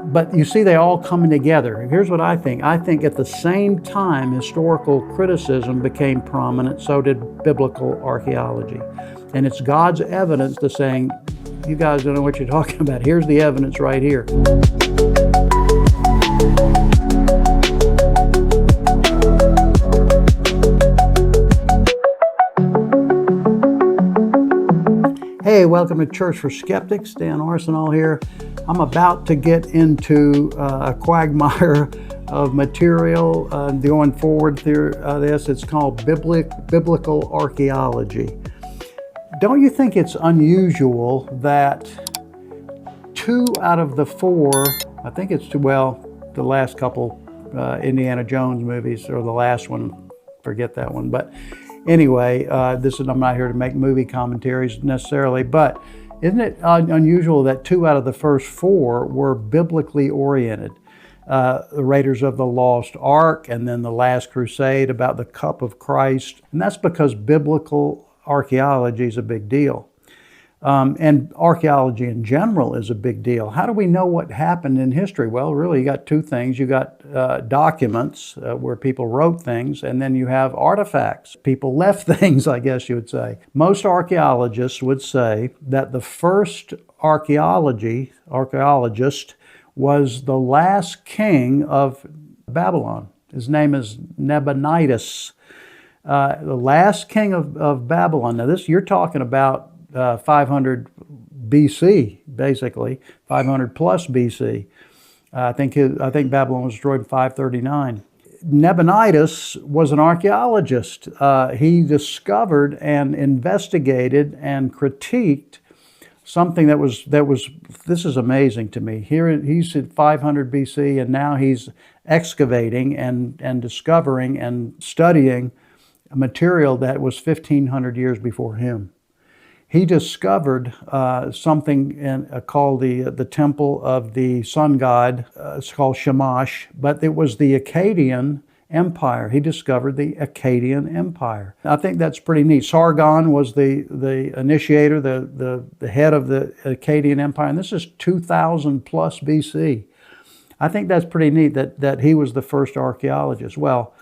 But you see, they all coming together. Here's what I think. I think at the same time historical criticism became prominent, so did biblical archaeology. And it's God's evidence to saying, you guys don't know what you're talking about. Here's the evidence right here. Hey, welcome to Church for Skeptics. Dan Arsenal here. I'm about to get into a quagmire of material going forward through this. It's called biblical archaeology. Don't you think it's unusual that 2 out of the 4, I think it's the last couple Indiana Jones movies, or the last one, forget that one, but anyway, I'm not here to make movie commentaries necessarily, but isn't it unusual that 2 out of the first 4 were biblically oriented? The Raiders of the Lost Ark, and then The Last Crusade about the cup of Christ. And that's because biblical archaeology is a big deal. And archaeology in general is a big deal. How do we know what happened in history? Well, really, you got 2 things. You got documents where people wrote things, and then you have artifacts. People left things, I guess you would say. Most archaeologists would say that the first archaeologist was the last king of Babylon. His name is Nabonidus, the last king of Babylon. Now, you're talking about 500 BC, basically 500 plus BC. I think Babylon was destroyed in 539. Nabonidus was an archaeologist. He discovered and investigated and critiqued something that was. This is amazing to me. Here he's at 500 BC, and now he's excavating and discovering and studying a material that was 1,500 years before him. He discovered something called the temple of the sun god. It's called Shamash, but it was the Akkadian Empire. He discovered the Akkadian Empire. I think that's pretty neat. Sargon was the initiator, the head of the Akkadian Empire, and this is 2000 plus BC. I think that's pretty neat that he was the first archaeologist. Well,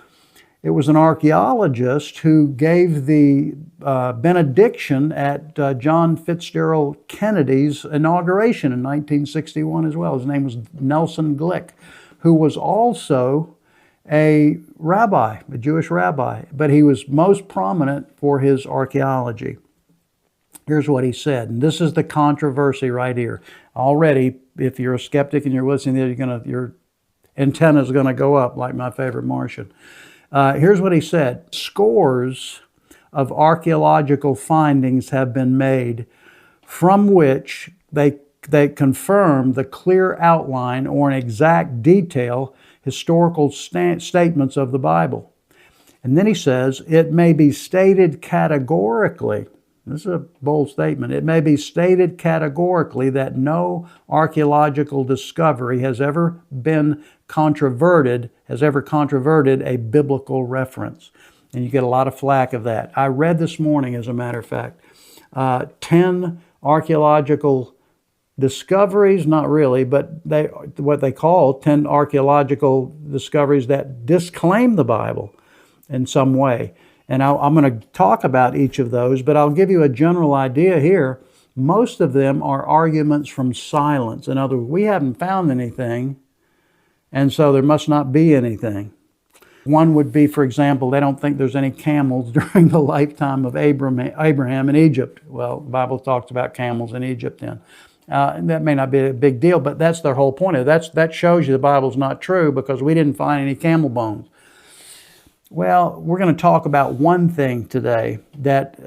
it was an archaeologist who gave the benediction at John Fitzgerald Kennedy's inauguration in 1961 as well. His name was Nelson Glick, who was also a rabbi, a Jewish rabbi, but he was most prominent for his archaeology. Here's what he said, and this is the controversy right here. Already, if you're a skeptic and you're listening, your antenna's going to go up like my favorite Martian. Here's what he said. Scores of archaeological findings have been made from which they confirm the clear outline or in exact detail historical statements of the Bible. And then he says, it may be stated categorically, this is a bold statement, it may be stated categorically that no archaeological discovery has ever controverted a biblical reference. And you get a lot of flack of that. I read this morning, as a matter of fact, 10 archaeological discoveries, not really, but what they call 10 archaeological discoveries that disclaim the Bible in some way. And I'm going to talk about each of those, but I'll give you a general idea here. Most of them are arguments from silence. In other words, we haven't found anything, and so there must not be anything. One would be, for example, they don't think there's any camels during the lifetime of Abraham in Egypt. Well, the Bible talks about camels in Egypt then. And that may not be a big deal, but that's their whole point. That shows you the Bible's not true because we didn't find any camel bones. Well, we're going to talk about one thing today that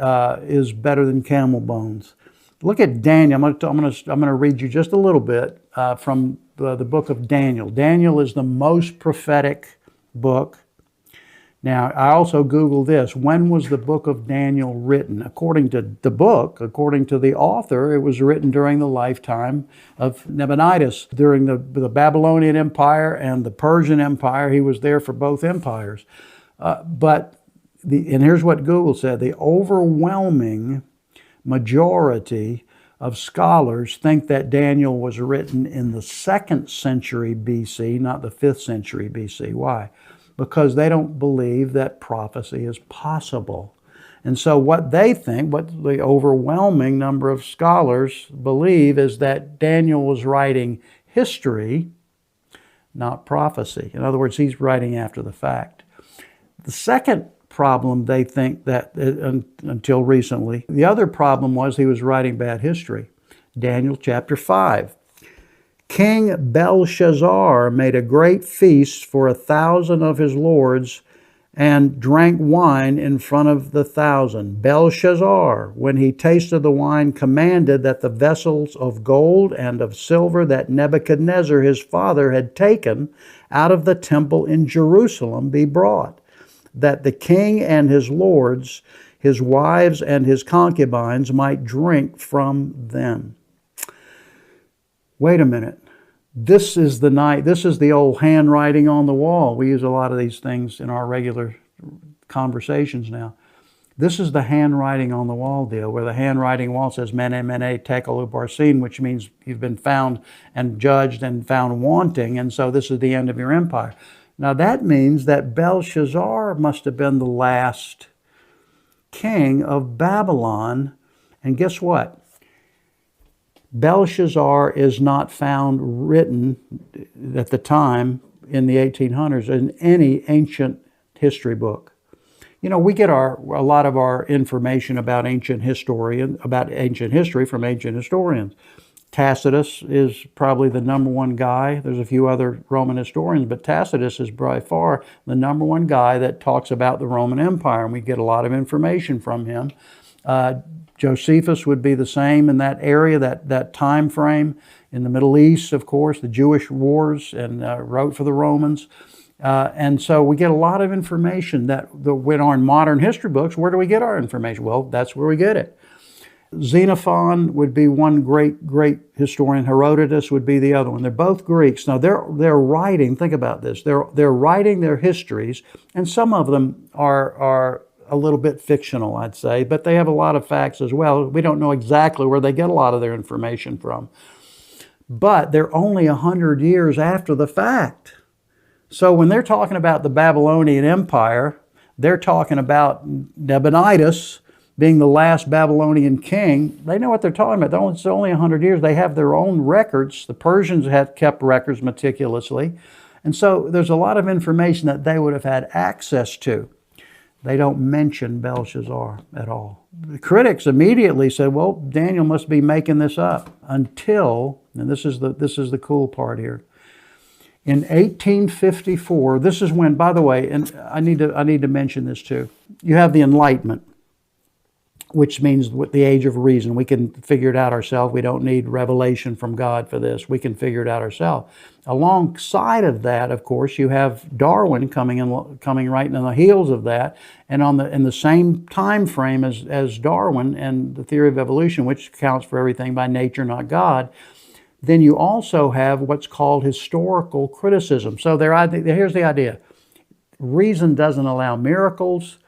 is better than camel bones. Look at Daniel. I'm going to read you just a little bit from the book of Daniel. Daniel is the most prophetic book. Now, I also Googled this. When was the book of Daniel written? According to the book, according to the author, it was written during the lifetime of Nabonidus, during the Babylonian Empire and the Persian Empire. He was there for both empires. And here's what Google said, the overwhelming majority of scholars think that Daniel was written in the 2nd century BC, not the 5th century BC. Why? Because they don't believe that prophecy is possible. And so what they think, what the overwhelming number of scholars believe, is that Daniel was writing history, not prophecy. In other words, he's writing after the fact. The second problem they think that, until recently, the other problem was he was writing bad history. Daniel chapter 5. King Belshazzar made a great feast for 1,000 of his lords and drank wine in front of the 1,000. Belshazzar, when he tasted the wine, commanded that the vessels of gold and of silver that Nebuchadnezzar his father had taken out of the temple in Jerusalem be brought, that the king and his lords, his wives and his concubines might drink from them. Wait a minute. This is the night, this is the old handwriting on the wall. We use a lot of these things in our regular conversations now. This is the handwriting on the wall deal, where the handwriting wall says, Mene, Mene, Tekel, Uparsin, which means you've been found and judged and found wanting, and so this is the end of your empire. Now that means that Belshazzar must have been the last king of Babylon, and guess what? Belshazzar is not found written at the time in the 1800s in any ancient history book. You know, we get a lot of our information about ancient history from ancient historians. Tacitus is probably the number one guy. There's a few other Roman historians, but Tacitus is by far the number one guy that talks about the Roman Empire, and we get a lot of information from him. Josephus would be the same in that area, that time frame. In the Middle East, of course, the Jewish wars, and wrote for the Romans. And so we get a lot of information that when our modern history books, where do we get our information? Well, that's where we get it. Xenophon would be one great historian. Herodotus would be the other one. They're both Greeks. Now they're writing, think about this, they're writing their histories, and some of them are a little bit fictional, I'd say, but they have a lot of facts as well. We don't know exactly where they get a lot of their information from. But they're only 100 years after the fact. So when they're talking about the Babylonian Empire, they're talking about Nabonidus being the last Babylonian king. They know what they're talking about. It's only 100 years. They have their own records. The Persians had kept records meticulously. And so there's a lot of information that they would have had access to. They don't mention Belshazzar at all. The critics immediately said, well, Daniel must be making this up, until, and this is the cool part here. In 1854, this is when, by the way, and I need to mention this too, you have the Enlightenment, which means the age of reason. We can figure it out ourselves. We don't need revelation from God for this. We can figure it out ourselves. Alongside of that, of course, you have Darwin coming right in the heels of that, and in the same time frame as Darwin and the theory of evolution, which accounts for everything by nature, not God. Then you also have what's called historical criticism. So here's the idea. Reason doesn't allow miracles.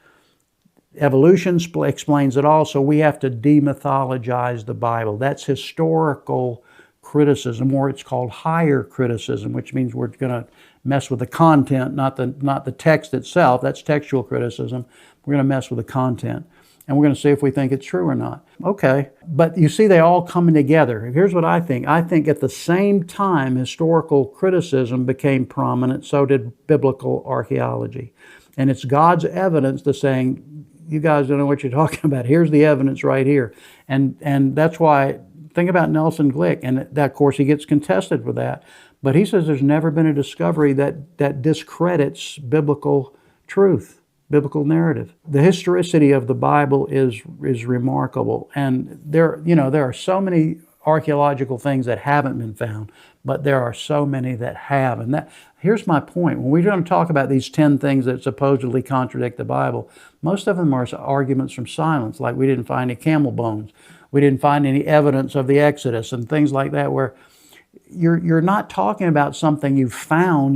Evolution explains it all, so we have to demythologize the Bible. That's historical criticism, or it's called higher criticism, which means we're going to mess with the content, not the text itself. That's textual criticism. We're going to mess with the content, and we're going to see if we think it's true or not. Okay, but you see they all coming together. Here's what I think. I think at the same time historical criticism became prominent, so did biblical archaeology. And it's God's evidence to saying, you guys don't know what you're talking about. Here's the evidence right here. And that's why, think about Nelson Glick, and that, of course, he gets contested for that. But he says there's never been a discovery that discredits biblical truth, biblical narrative. The historicity of the Bible is remarkable. And there are so many archaeological things that haven't been found, but there are so many that have. And here's my point. When we're going to talk about these 10 things that supposedly contradict the Bible, most of them are arguments from silence, like we didn't find any camel bones. We didn't find any evidence of the Exodus and things like that, where you're not talking about something you've found,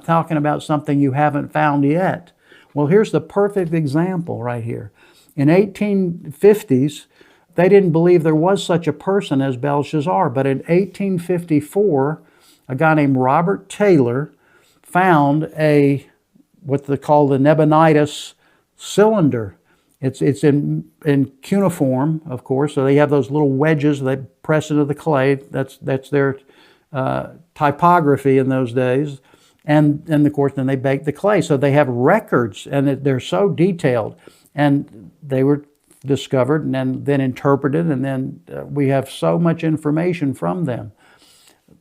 talking about something you haven't found yet. Well, here's the perfect example right here. In 1850s, they didn't believe there was such a person as Belshazzar. But in 1854, a guy named Robert Taylor found what they call the Nabonidus cylinder. It's in cuneiform, of course, so they have those little wedges they press into the clay. That's their typography in those days. And of course, then they bake the clay. So they have records, and they're so detailed. And they were discovered and then interpreted, and then we have so much information from them.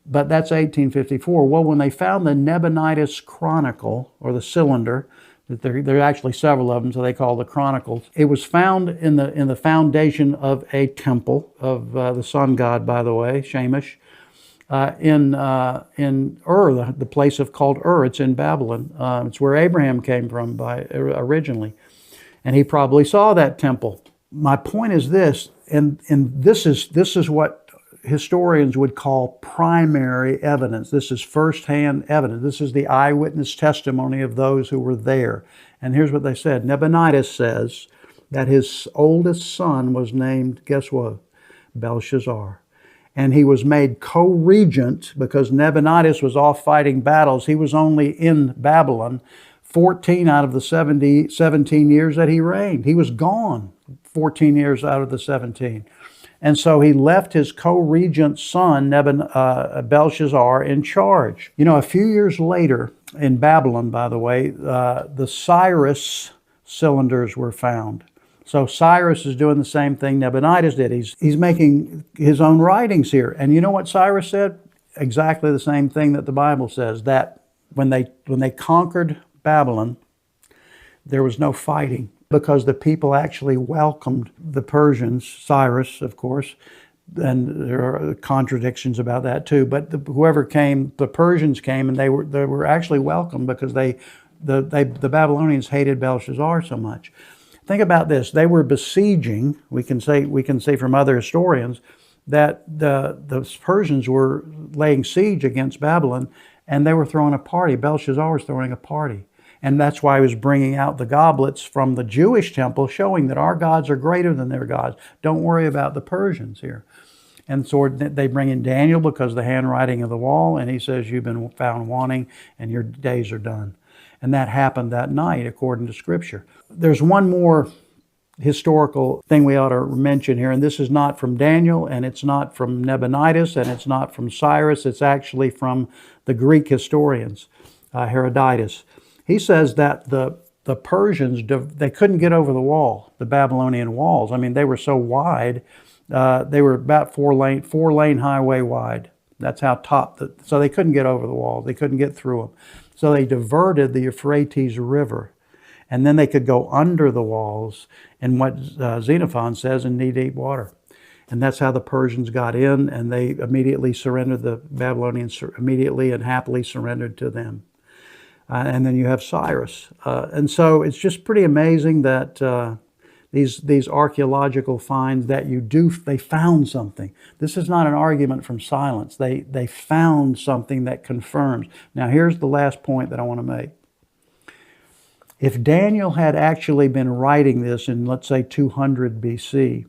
But that's 1854. Well, when they found the Nabonidus Chronicle, or the cylinder, there are actually several of them, so they call the Chronicles. It was found in the foundation of a temple of the sun god, by the way, Shamash, in Ur, the place called Ur. It's in Babylon. It's where Abraham came from originally, and he probably saw that temple. My point is this, and this is what historians would call primary evidence. This is firsthand evidence. This is the eyewitness testimony of those who were there. And here's what they said. Nabonidus says that his oldest son was named, guess what? Belshazzar. And he was made co-regent because Nabonidus was off fighting battles. He was only in Babylon 14 out of the 17 years that he reigned. He was gone 14 years out of the 17. And so he left his co-regent son, Belshazzar, in charge. You know, a few years later in Babylon, by the way, the Cyrus cylinders were found. So Cyrus is doing the same thing Nabonidus did. He's making his own writings here. And you know what Cyrus said? Exactly the same thing that the Bible says, that when they conquered Babylon, there was no fighting, because the people actually welcomed the Persians, Cyrus, of course, and there are contradictions about that too. But whoever came, the Persians came, and they were actually welcomed because the Babylonians hated Belshazzar so much. Think about this: they were besieging. We can say from other historians that the Persians were laying siege against Babylon, and they were throwing a party. Belshazzar was throwing a party. And that's why he was bringing out the goblets from the Jewish temple, showing that our gods are greater than their gods. Don't worry about the Persians here. And so they bring in Daniel because of the handwriting of the wall, and he says, you've been found wanting, and your days are done. And that happened that night, according to Scripture. There's one more historical thing we ought to mention here, and this is not from Daniel, and it's not from Nabonidus, and it's not from Cyrus. It's actually from the Greek historians, Herodotus. He says that the Persians, they couldn't get over the wall, the Babylonian walls. I mean, they were so wide. They were about four lane highway wide. That's how so they couldn't get over the wall. They couldn't get through them. So they diverted the Euphrates River. And then they could go under the walls in what Xenophon says in knee-deep water. And that's how the Persians got in, and they immediately surrendered. The Babylonians immediately and happily surrendered to them. And then you have Cyrus. And so it's just pretty amazing that these archaeological finds that they found something. This is not an argument from silence. They found something that confirms. Now here's the last point that I want to make. If Daniel had actually been writing this in, let's say, 200 BC,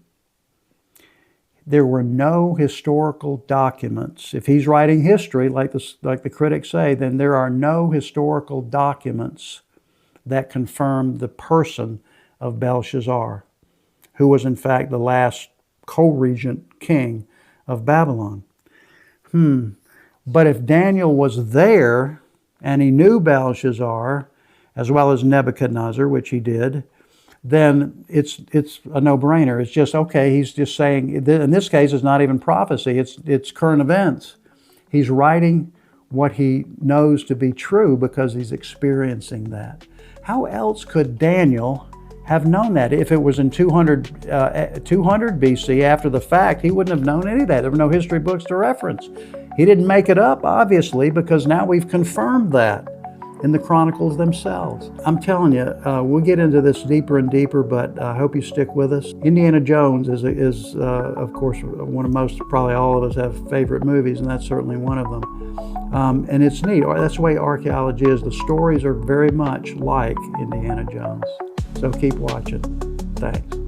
there were no historical documents. If he's writing history, like the critics say, then there are no historical documents that confirm the person of Belshazzar, who was in fact the last co-regent king of Babylon. But if Daniel was there and he knew Belshazzar, as well as Nebuchadnezzar, which he did, then it's a no-brainer. It's just, okay, he's just saying, in this case, it's not even prophecy, it's current events. He's writing what he knows to be true because he's experiencing that. How else could Daniel have known that? If it was in 200 BC, after the fact, he wouldn't have known any of that. There were no history books to reference. He didn't make it up, obviously, because now we've confirmed that in the Chronicles themselves. I'm telling you, we'll get into this deeper and deeper, but I hope you stick with us. Indiana Jones is of course, one of most, probably all of us have favorite movies, and that's certainly one of them. And it's neat. That's the way archaeology is. The stories are very much like Indiana Jones. So keep watching. Thanks.